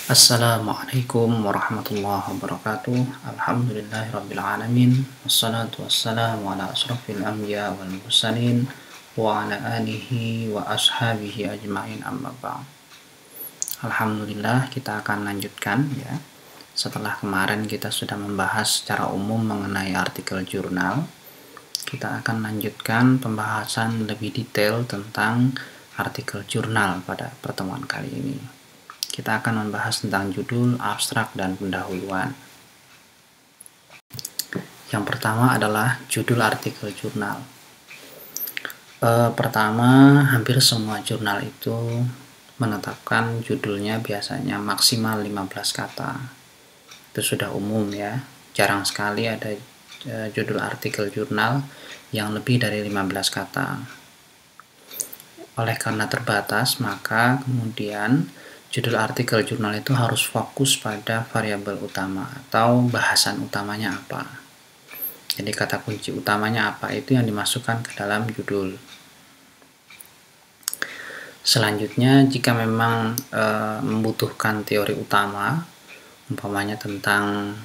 Assalamualaikum warahmatullahi wabarakatuh. Alhamdulillahirrabbilalamin. Wassalatu wassalamu ala asrafil anbiya wal mursalin wa ala alihi wa ashabihi ajma'in, amma ba'd. Alhamdulillah, kita akan lanjutkan ya. Setelah kemarin kita sudah membahas secara umum mengenai artikel jurnal, kita akan lanjutkan pembahasan lebih detail tentang artikel jurnal pada pertemuan kali ini. Kita akan membahas tentang judul, abstrak, dan pendahuluan. Yang pertama adalah judul artikel jurnal. Pertama, hampir semua jurnal itu menetapkan judulnya biasanya maksimal 15 kata. Itu sudah umum ya. Jarang sekali ada judul artikel jurnal yang lebih dari 15 kata. Oleh karena terbatas, maka kemudian judul artikel jurnal itu harus fokus pada variabel utama atau bahasan utamanya apa. Jadi kata kunci utamanya apa itu yang dimasukkan ke dalam judul. Selanjutnya, jika memang membutuhkan teori utama, umpamanya tentang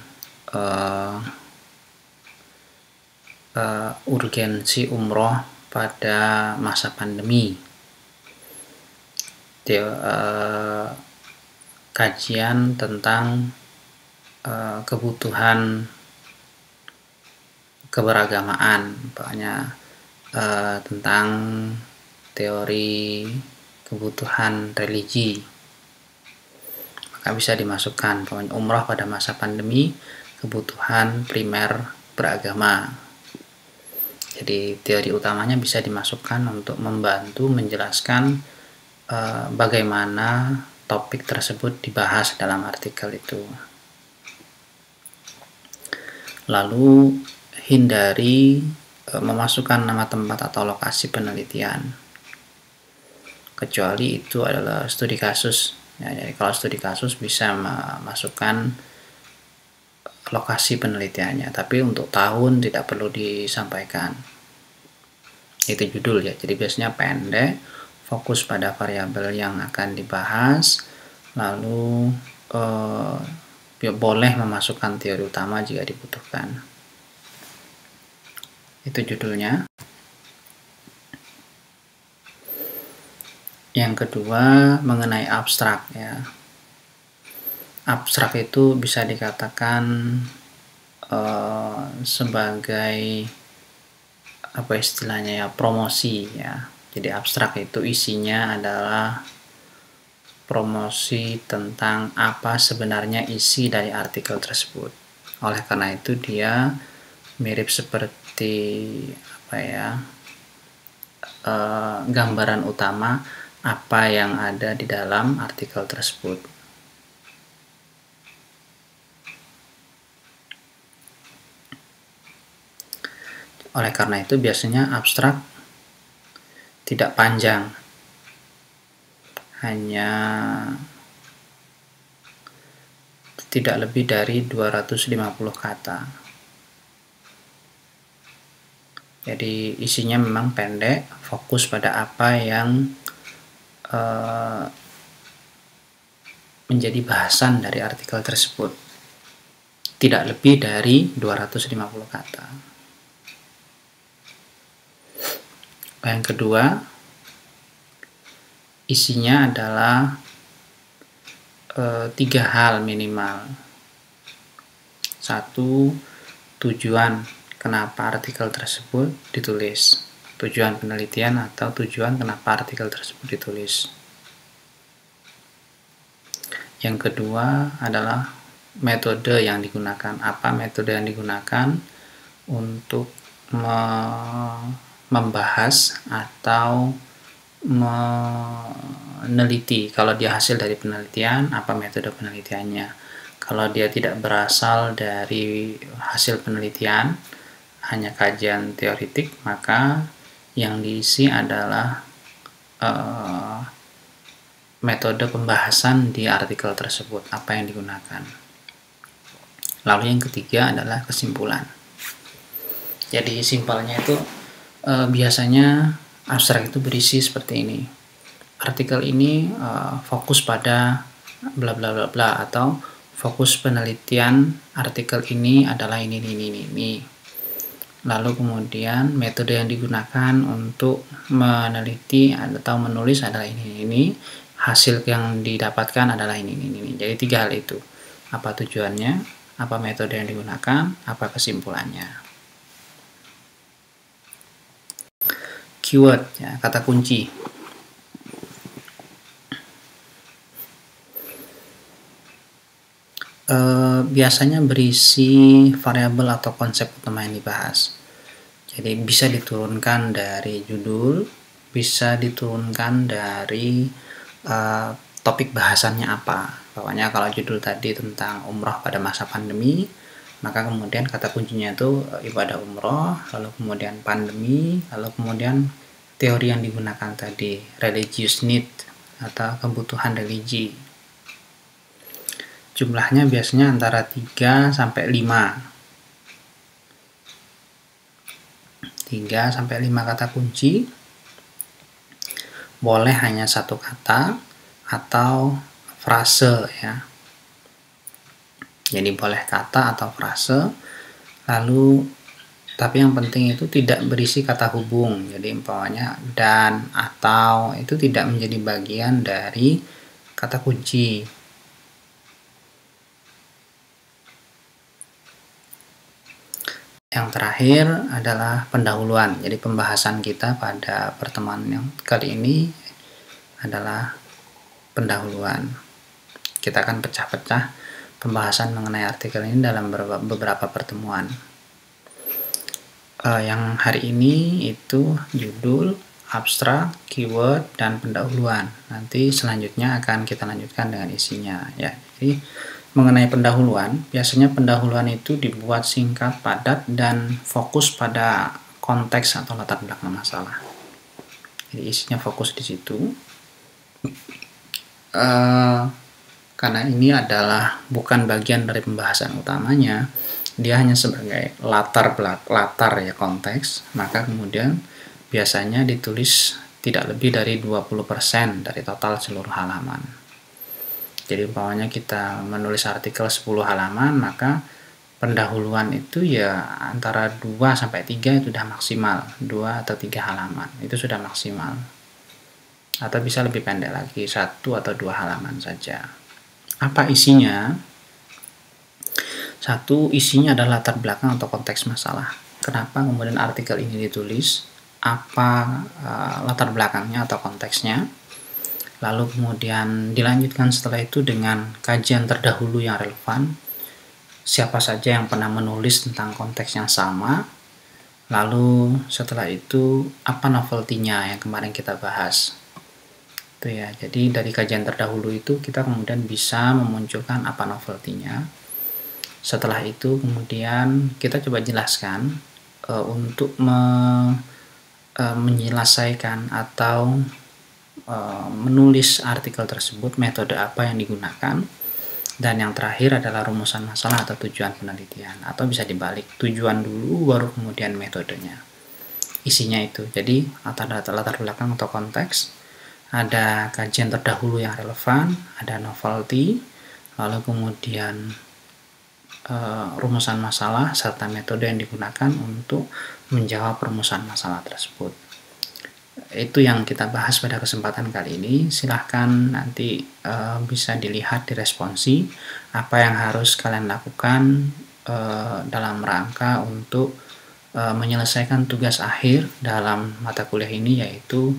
urgensi umroh pada masa pandemi, kajian tentang kebutuhan keberagamaan, misalnya tentang teori kebutuhan religi, maka bisa dimasukkan umroh pada masa pandemi, kebutuhan primer beragama. Jadi teori utamanya bisa dimasukkan untuk membantu menjelaskan bagaimana topik tersebut dibahas dalam artikel itu. Lalu hindari memasukkan nama tempat atau lokasi penelitian, kecuali itu adalah studi kasus ya. Jadi kalau studi kasus bisa memasukkan lokasi penelitiannya, tapi untuk tahun tidak perlu disampaikan. Itu judul ya. Jadi biasanya pendek, fokus pada variabel yang akan dibahas, lalu boleh memasukkan teori utama jika dibutuhkan. Itu judulnya. Yang kedua, mengenai abstrak ya. Abstrak itu bisa dikatakan sebagai apa istilahnya ya, promosi ya. Jadi abstrak itu isinya adalah promosi tentang apa sebenarnya isi dari artikel tersebut. Oleh karena itu dia mirip seperti apa ya, gambaran utama apa yang ada di dalam artikel tersebut. Oleh karena itu biasanya abstrak tidak panjang, hanya tidak lebih dari 250 kata. Jadi isinya memang pendek, fokus pada apa yang menjadi bahasan dari artikel tersebut. Tidak lebih dari 250 kata. Yang kedua, isinya adalah 3 hal minimal. 1. Tujuan kenapa artikel tersebut ditulis, tujuan penelitian atau tujuan kenapa artikel tersebut ditulis. Yang kedua adalah metode yang digunakan. Apa metode yang digunakan untuk membahas atau meneliti. Kalau dia hasil dari penelitian, apa metode penelitiannya. Kalau dia tidak berasal dari hasil penelitian, hanya kajian teoritik, maka yang diisi adalah metode pembahasan di artikel tersebut, apa yang digunakan. Lalu yang ketiga adalah kesimpulan. Jadi simpelnya itu biasanya abstrak itu berisi seperti ini. Artikel ini fokus pada bla bla bla bla, atau fokus penelitian artikel ini adalah ini. Lalu kemudian metode yang digunakan untuk meneliti atau menulis adalah ini. Hasil yang didapatkan adalah ini. Jadi 3 hal itu. Apa tujuannya, apa metode yang digunakan, apa kesimpulannya. Keyword, ya, kata kunci. Biasanya berisi variabel atau konsep utama yang dibahas. Jadi bisa diturunkan dari judul, bisa diturunkan dari topik bahasannya apa. Pokoknya kalau judul tadi tentang umroh pada masa pandemi, maka kemudian kata kuncinya itu ibadah umroh, lalu kemudian pandemi, lalu kemudian teori yang digunakan tadi, religious need atau kebutuhan religi. Jumlahnya biasanya antara 3 sampai 5. 3 sampai 5 kata kunci. Boleh hanya satu kata atau frase, ya. Jadi boleh kata atau frase. Lalu tapi yang penting itu tidak berisi kata hubung. Jadi umpamanya dan, atau itu tidak menjadi bagian dari kata kunci. Yang terakhir adalah pendahuluan. Jadi pembahasan kita pada pertemuan yang kali ini adalah pendahuluan. Kita akan pecah-pecah pembahasan mengenai artikel ini dalam beberapa pertemuan. Yang hari ini itu judul, abstrak, keyword, dan pendahuluan. Nanti selanjutnya akan kita lanjutkan dengan isinya, ya. Jadi mengenai pendahuluan, biasanya pendahuluan itu dibuat singkat, padat, dan fokus pada konteks atau latar belakang masalah. Jadi isinya fokus di situ. Karena ini adalah bukan bagian dari pembahasan utamanya, dia hanya sebagai latar ya, konteks, maka kemudian biasanya ditulis tidak lebih dari 20% dari total seluruh halaman. Jadi umpamanya kita menulis artikel 10 halaman, maka pendahuluan itu ya antara 2 sampai 3 itu sudah maksimal. 2 atau 3 halaman itu sudah maksimal. Atau bisa lebih pendek lagi, 1 atau 2 halaman saja. Apa isinya? 1, isinya adalah latar belakang atau konteks masalah. Kenapa kemudian artikel ini ditulis? Apa latar belakangnya atau konteksnya? Lalu kemudian dilanjutkan setelah itu dengan kajian terdahulu yang relevan. Siapa saja yang pernah menulis tentang konteks yang sama. Lalu setelah itu apa novelty-nya yang kemarin kita bahas. Itu ya. Jadi dari kajian terdahulu itu kita kemudian bisa memunculkan apa novelty-nya. Setelah itu kemudian kita coba jelaskan untuk menyelesaikan atau menulis artikel tersebut, metode apa yang digunakan, dan yang terakhir adalah rumusan masalah atau tujuan penelitian, atau bisa dibalik, tujuan dulu baru kemudian metodenya. Isinya itu, jadi latar belakang atau konteks, ada kajian terdahulu yang relevan, ada novelty, lalu kemudian rumusan masalah serta metode yang digunakan untuk menjawab rumusan masalah tersebut. Itu yang kita bahas pada kesempatan kali ini. Silahkan nanti bisa dilihat di responsi apa yang harus kalian lakukan dalam rangka untuk menyelesaikan tugas akhir dalam mata kuliah ini, yaitu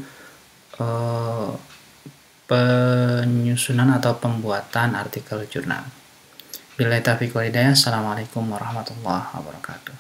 penyusunan atau pembuatan artikel jurnal. Billahi taufiq wal hidayah. Assalamualaikum warahmatullahi wabarakatuh.